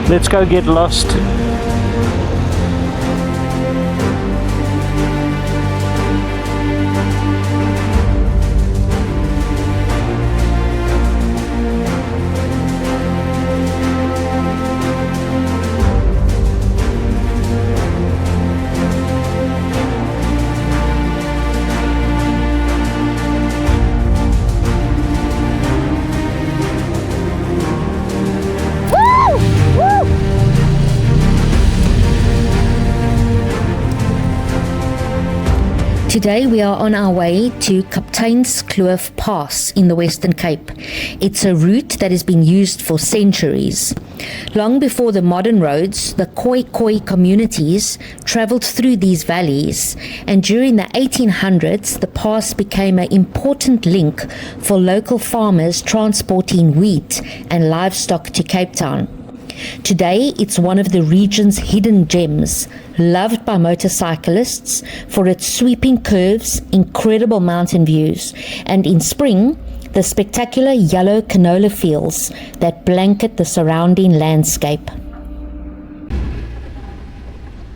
Let's go get lost. Today we are on our way to Kapteinskloof Pass in the Western Cape. It's a route that has been used for centuries. Long before the modern roads, the Khoi communities travelled through these valleys, and during the 1800s the pass became an important link for local farmers transporting wheat and livestock to Cape Town. Today, it's one of the region's hidden gems, loved by motorcyclists for its sweeping curves, incredible mountain views, and in spring, the spectacular yellow canola fields that blanket the surrounding landscape.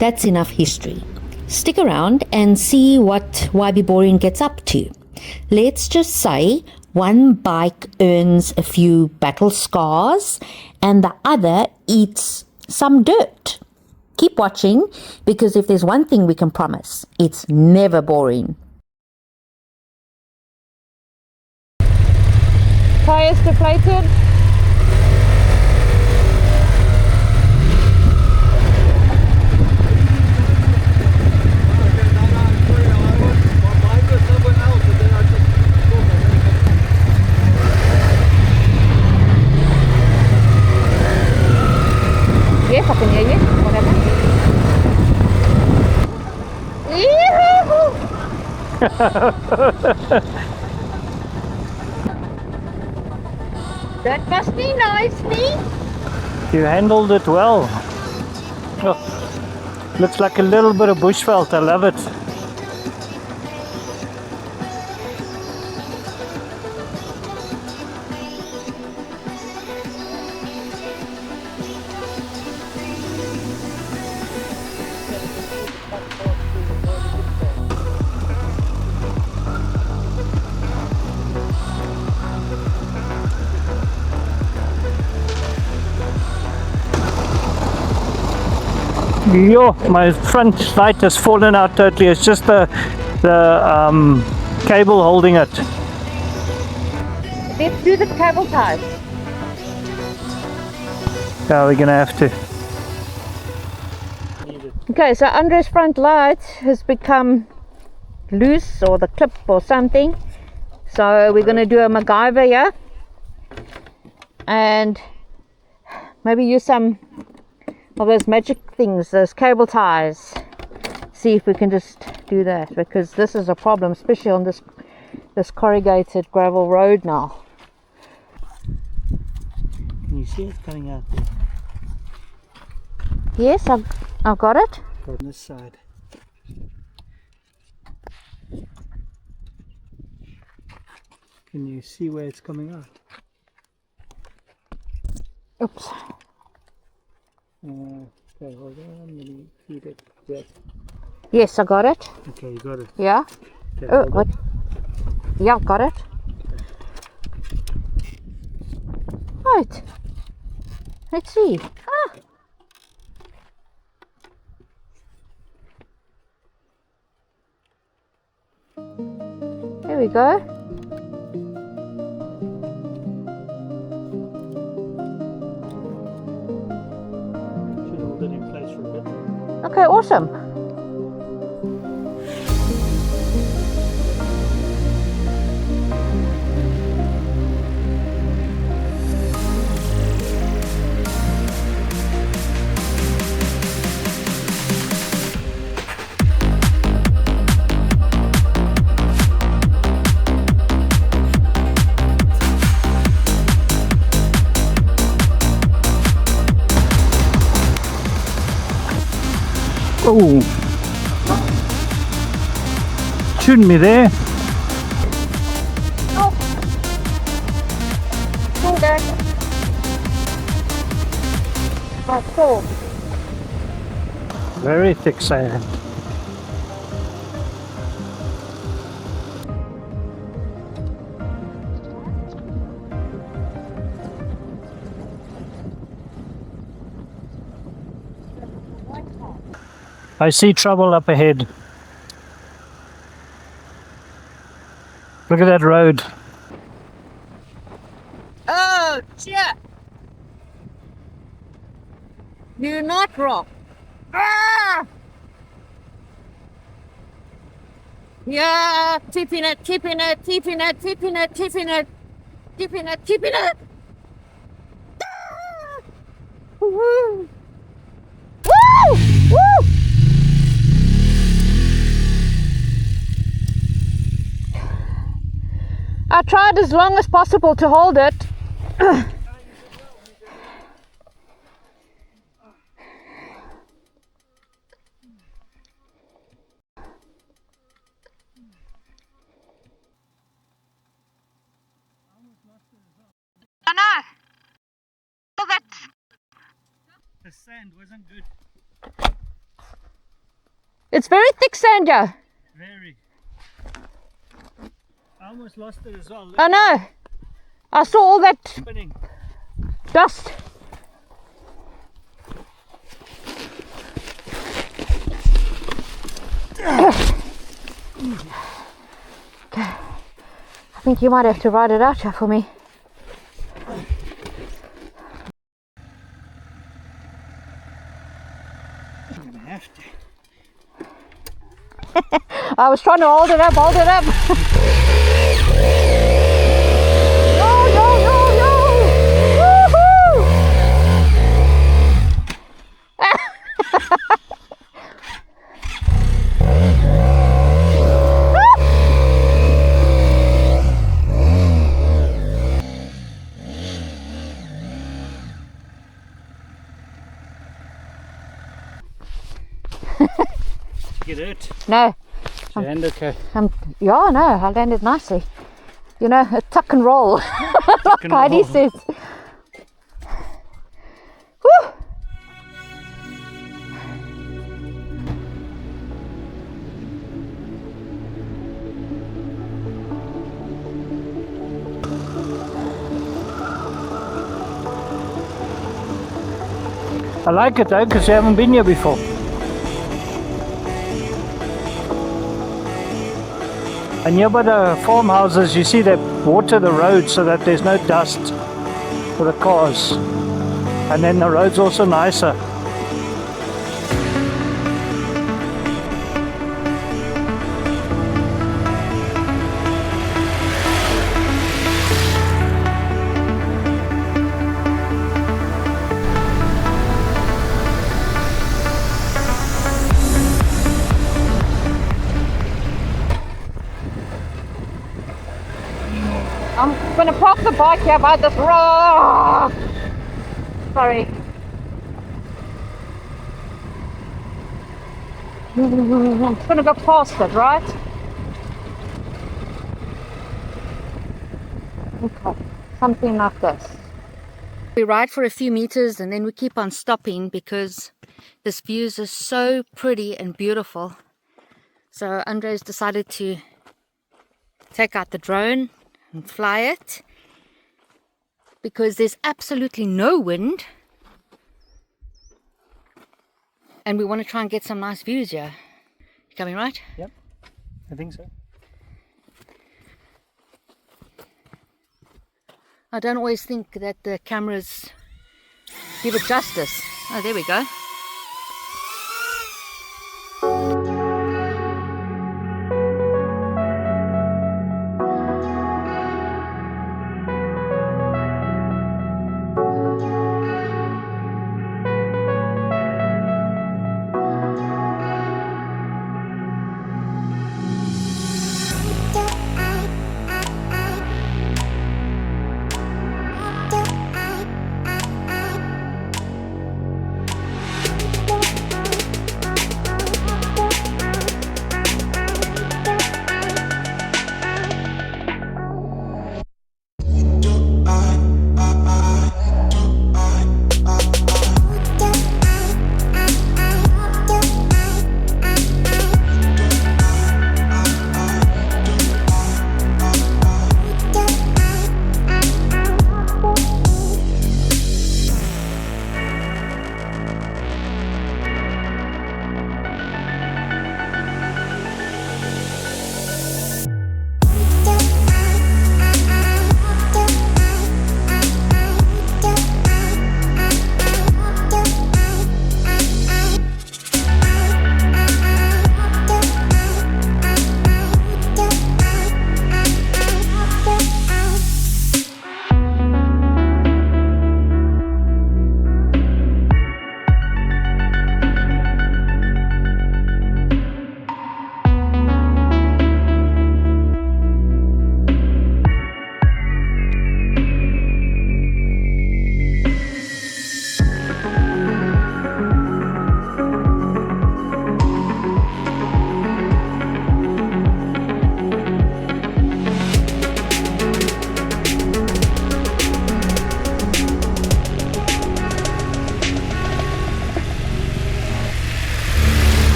That's enough history. Stick around and see what YB Boring gets up to. Let's just say one bike earns a few battle scars and the other eats some dirt. Keep watching, because if there's one thing we can promise, it's never boring. Tires deflated. Yes, I can hear you. What happened? That must be nicely. You handled it well. Oh, looks like a little bit of bushveld. I love it. Yo, my front light has fallen out totally. It's just the cable holding it. Let's do the cable ties. Yeah, we're gonna have to. Okay, so Andre's front light has become loose, or the clip or something. So we're gonna do a MacGyver here and maybe use some of those magic things, those cable ties. See if we can just do that, because this is a problem, especially on this corrugated gravel road now. Can you see it coming out there? Yes, I've got it. On this side. Can you see where it's coming out? Oops. Okay, hold on, let me feed it. Yes. Yes, I got it. Okay, you got it. Yeah. Okay, Oh, what? Yeah, I've got it. Right. Let's see. Ah. There we go. Should hold it in place for a bit. Okay, awesome. Oh! Shouldn't be there. Oh. Hold that. About 4. Very thick sand. I see trouble up ahead. Look at that road. Oh, shit! Do not rock. Ah! Yeah, tipping it, tipping it, tipping it, tipping it, tipping it, tipping it, tipping it. Ah! Woo! Woo! Woo! I tried as long as possible to hold it. I know. Look at The sand wasn't good. it's very thick sand, yeah. Very. I almost lost it as well. Look, I know. I saw all that spinning. dust. Okay. I think you might have to ride it out here for me. I'm gonna have to. I was trying to hold it up, hold it up. Yo, yo, yo, yo! Woohoo! Get it. No, And okay. yeah, no, I landed nicely. You know, a tuck and roll, like and Heidi roll. says. Woo! I like it though because you haven't been here before. And here by the farmhouses you see they water the road so that there's no dust for the cars. And then the road's also nicer. I'm gonna park the bike here by this rock. Sorry. I'm gonna go past it, right? Okay, something like this. We ride for a few meters and then we keep on stopping because this view is just so pretty and beautiful. So Andre's decided to take out the drone and fly it because there's absolutely no wind and we want to try and get some nice views here. You coming, right? Yep, I think so. I don't always think that the cameras give it justice. Oh, there we go.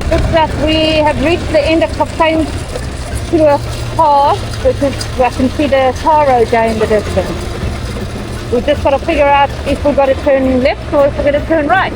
Looks like we have reached the end of Kapteinskloof Pass, because I can see the tar road there in the distance. We've just got to figure out if we've got to turn left or if we're going to turn right.